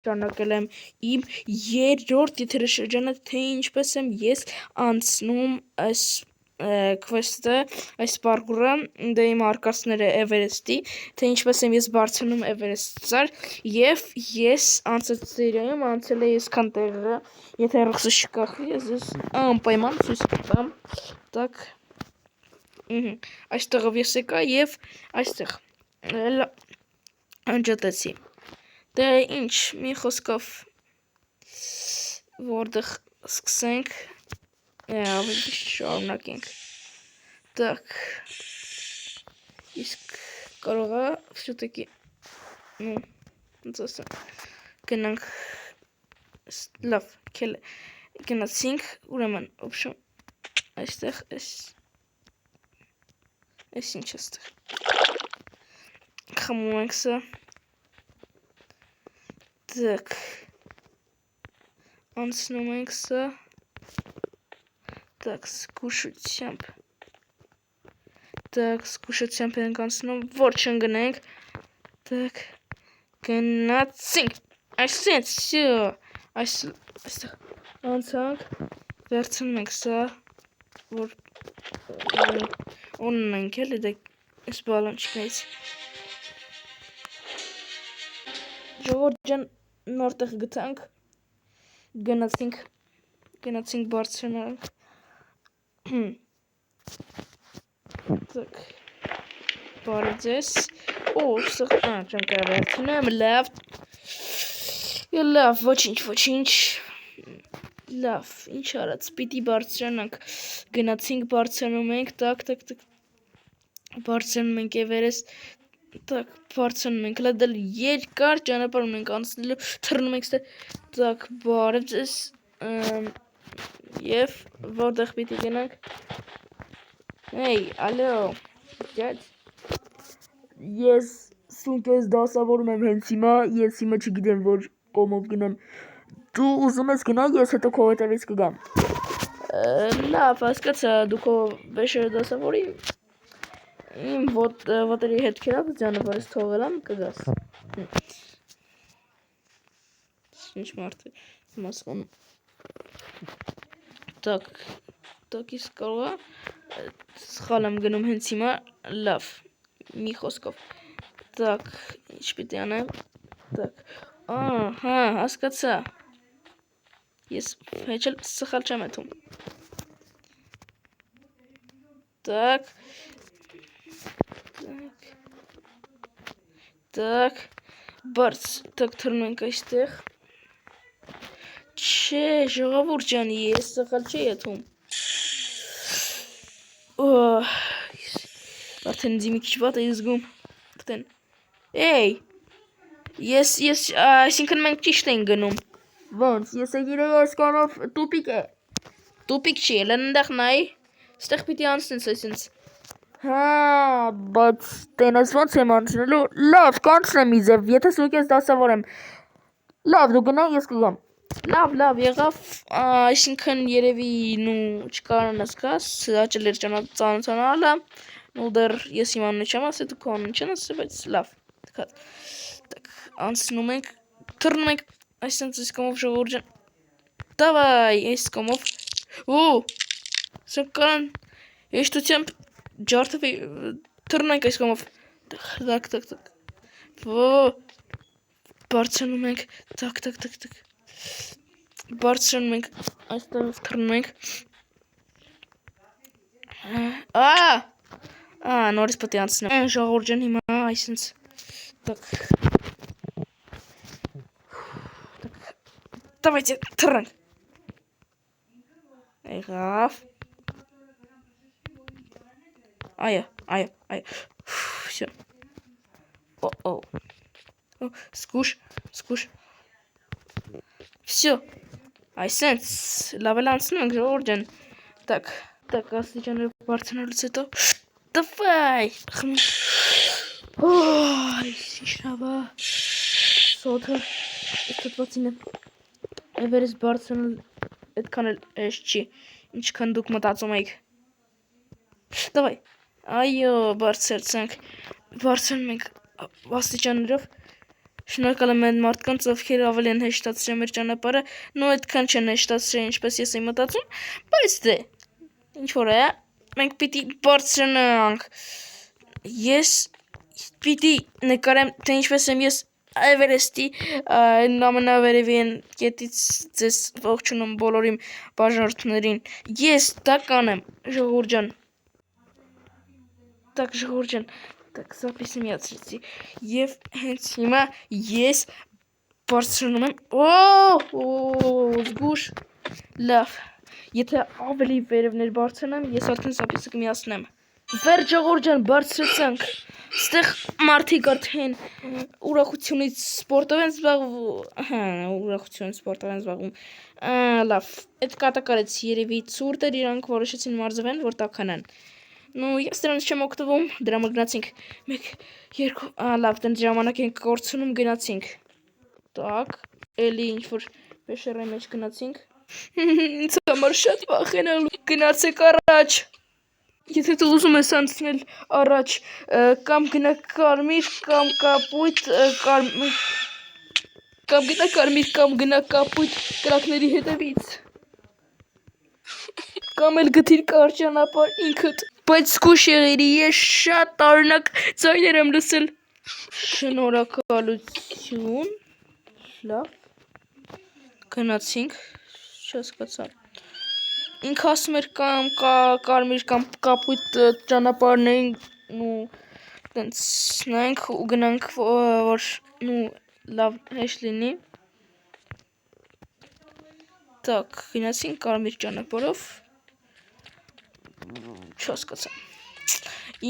Շարունակել եմ իմ երրորդ եթերաշրջանը, թե ինչպես եմ ես անցնում այս քվեսթը, այս պարկուրը, դե իմ արկածները Էվերեստի, թե ինչպես եմ ես բարձրանում Էվերեստ ծար, եւ ես անցած սերիայում անցել եմ այսքան տեղը, եթե ռխսը շկախի, ես անպայման ցույց կտամ, так, այստեղով ես եկա եւ այստեղ անջատեցի։ Դե ինչ, մի խոսքով որտեղ սկսենք, ավելի շարունակենք։ Так, իսկ կարող է все-таки, ոնց ասեմ, գնանք, լավ, գնացինք, ուրեմն, option, այստեղ, այս ինչ այստեղ, խմում ենք սա, так, անցնում ենք սա, так, զգուշությամբ ենք անցնում, որ չընկնենք, так, գնացինք, այսինքն, всё, այստեղ անցանք, վերցնում ենք սա, որ ունենք էլի, դե այս բալոնչիկներից, ժողովուրդ ջան, նոր տեղ գտանք, գնացինք բարձրանանք, так, բարև ձեզ, սղ, չեմ կարող վերցնեմ, լավ, ոչինչ, լավ, ինչ արած, պիտի բարձրանանք, գնացինք, բարձրանում ենք, так, բարձրանում ենք Էվերեստ, так, բարձրանում ենք, լադել երկար ճանապարհ ունենք անցնելու, թռնում ենք ստե, так, բարև ձեզ, եւ որտեղ պիտի գնանք, Hey, ալո, ջաջ, ես սունկես դասավորում եմ հենց հիմա, ես հիմա չգիտեմ, որ կողմով գնամ, դու ուզում ես գնա, ես հետո քո հետևից կգամ, լավ, հասկացա, դու քո վեշերը դասավորի, իմ ոտերի հետքերով ճանապարհից թողել եմ, կգաս, ինչ մարդ է, մասկոնում, так, իսկ կարող է, սխալ եմ գնում հենց հիմա, լավ, մի խոսքով, так, ինչ պիտի անեմ, так, հասկացա, ես հեչ էլ սխալ չեմ էթում, так, բարց, так, թռնում ենք այստեղ, չէ, ժողովուրդ ջան, ես սխալ չի էթում, արդեն ինձ մի քիչ վատ է զգում, այսինքն մենք ճիշտ ենք գնում, ոնց, ես եգիրեի այս կանով տուպիկ է, տուպիկ չի, էլ ընդեղ նայի, ստեղ պիտի անցնես այսինց, բայց տենես ոնց եմ անցնելու, լավ, կանցնեմ իձև, եթե սուկ ես դասավոր եմ, լավ, դու գնա, ես կգամ, լավ, եղավ, այսինքն երևի չկարանաս գաս, հաճել էր ծանոթանալը, դեռ ես իմ անունը չեմ ասել, դու քո անունը չեն ասել, բայց լավ, անցնում ենք, թռնում ենք, այսինքն այս կողմով ժողովուրդ ջան, դավայ, այս կողմով, սնկան, եշտությամբ, ջարդվի, թռնում ենք այս կողմով, так, բարձրանում ենք, так, բարձրանում ենք, այստեղով թռնում ենք, նորից պետք է անցնեմ, ժողովուրդ ջան հիմա, այսինց, так, давайте թռնենք, եղավ, այո, всё, սկուշ, всё, այսենց, լավ էլ անցնում ենք ժողովուրդ ջան, так, աստիճանները բարձրանալուց հետո, давай, ինչ լավ է, սոթը, ստացվածին է, Էվերեստ բարձրանալ, այդքան էլ էս չի, ինչքան դուք մտածում եք, давай, այո, բարձրացանք, բարձրանում ենք աստիճաններով, Շնորհակալ եմ այն մարդկանց, ովքեր ավելի են հեշտացրել մեր ճանապարհը, նո այդքան չեն հեշտացրել, ինչպես ես եմ մտածում, բայց դե ինչ որ է, մենք պիտի բարձրանանք։ Ես պիտի նկարեմ, թե ինչպես եմ ես Էվերեստի ամենավերևի կետից ձեզ ողջունում բոլոր իմ բաժանորդներին։ Ես դա կանեմ, ժողովուրդ ջան։ Так, ժողովուրդ ջան, так, записи միացրեցի։ Եվ հենց հիմա ես բարձրանում եմ։ Զգուշ։ Լավ։ Եթե ավելի վերևներ բարձրանամ, ես արդեն записи կմիացնեմ։ Վերջ ժողովուրդ ջան, բարձրացանք։ Ստեղ մարդիկ արդեն ուրախությունից սպորտով են զբաղվում, լավ, այդ կատակարեց երևի ցուրտ էր, իրանք որոշեցին մարզվեն, որ տաքանան, նու ես դրանից չեմ օգտվում, դրա մոտ գնացինք, 1, 2, լավ, դրանց ժամանակ ենք կորցնում, գնացինք, տակ, էլի ինչ-որ բեշերայի մեջ գնացինք, ինձ համար շատ վախենալու, գնացեք առաջ, Եթե դու ուզում ես անցնել առաջ, կամ գնա կարմիր, կամ կապույտ, կամ գնա կարմիր, կամ գնա կապույտ կրակների հետևից, կամ էլ գտիր կարճ ճանապարհ ինքդ, բայց զգույշ եղիր, ես շատ տարօրինակ ձայներ եմ լսել, շնորհակալություն, լավ, գնացինք, չհասկացա, ինքը ասում էր կամ կարմիր կամ կապույտ ճանապարհներին ու տենց նայենք ու գնանք որ լավ հեշտ լինի Так գնացինք կարմիր ճանապարհով չհասկացա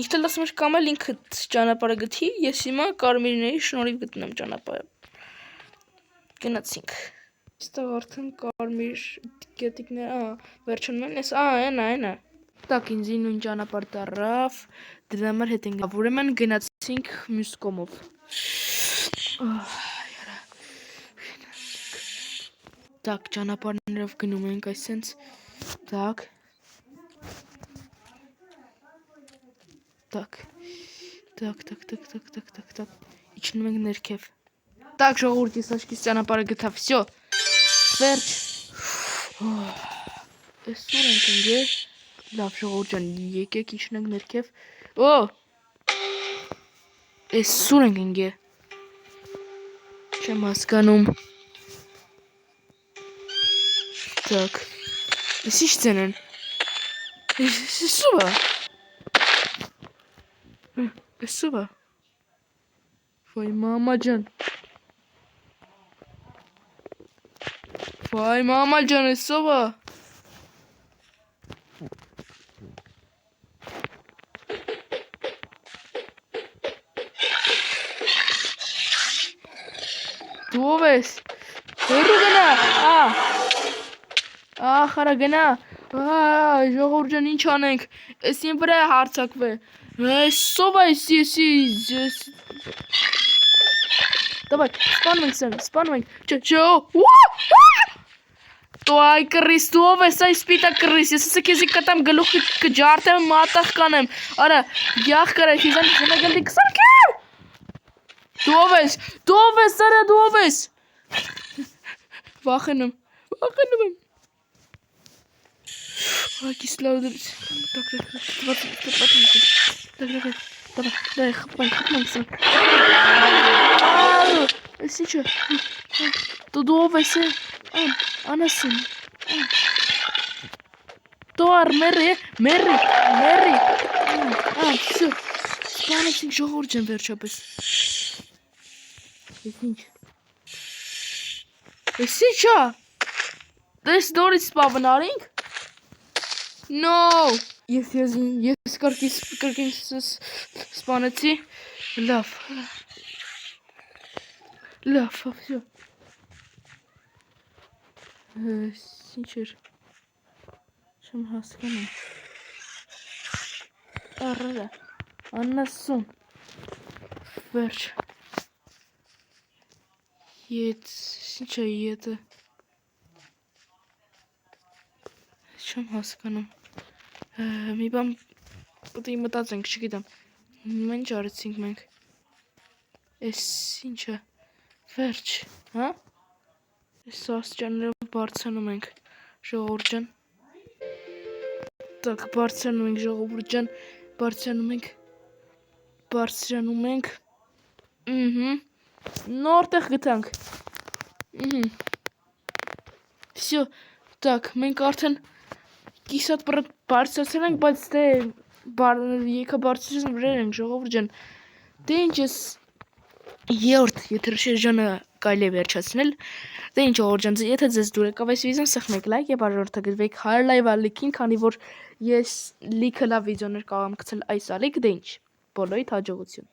ինքն էլ ասում էր կամ էլ ինքդ ճանապարհը գտի ես հիմա կարմիրների շնորհիվ գտնեմ ճանապարհը գնացինք Այստեղ արդեն կարմիր կետիկներ, վերջանում են, ես, այնա, Так, ինձ նույն ճանապարհ դարավ, դրա համար հետ ենք, ուրեմն գնացինք մյուս կողմով, Так, ճանապարհներով գնում ենք այսենց, Так, իջնում ենք ներքև, Так, ժողովուրդ, ես աչքիս ճանապարհը գտա, всё Վերջ Էս ուր ենք ընկեր Լավ ժողովուրդ ջան եկեք իջնենք ներքև Էս ուր ենք ընկեր Չեմ հասկանում Так Էս ինչ ձեն են Էս ով է Էս ով է Վայ մամա ջան Vay mama canı sova. Tu ves? Hırgına. Haragına. Ժողովուրդ ինչ անենք։ Էս ին վրա է հարցակվե։ Սով է ես։ Давай, սպանում ենք։ Չո։ Ay կռիս դու ով ես այս սպիտակ կռիս ես ասա քեզի կտամ գլուխի կջարդեմ մատաղ կանեմ արա յախ կարա քեզան գնդի կսարքեմ դու ով ես արա դու ով ես վախենում եմ Ay կիսլաուդից так խփանք Էս ինչը դու ով ես Անասın. Doğar Mary. Все. Spanışın ժողովուրդ վերջապես. Էս ինչա։ Դες նորից սպանարինք։ No. Ես կրկին սպանեցի։ Լավ, всё. Ինչ էր Չեմ հասկանում Առերը Աննասուն Վերջ Ինչ է ետը Չեմ հասկանում Մի բան Պետք է մտածենք, չգիտեմ Ինչ արեցինք մենք Էս ինչ է Վերջ, հա։ Այս աստիճաններով բարձրանում ենք, ժողովուրդ ջան։ Так, բարձրանում ենք, ժողովուրդ ջան, բարձրանում ենք։ Նոր տեղ գտանք։ Всё, так, մենք արդեն կիսատ բարձրացել ենք, բայց դե եկա բարձրացնել վրան ենք, ժողովուրդ ջան։ Դե ինչ ես երրորդ եթերաշրջանը կարելի է վերջացնել։ Դե ինչ ժողովուրդ ջան, եթե ձեզ դուր եկավ այս վիդեոն, սեղմեք լայք եւ արժանացեք 100 լայվ ալիքին, քանի որ ես լիքը լավ վիդեոներ կարող եմ գցել այս ալիք, դե ինչ, բոլորիդ հաջողություն։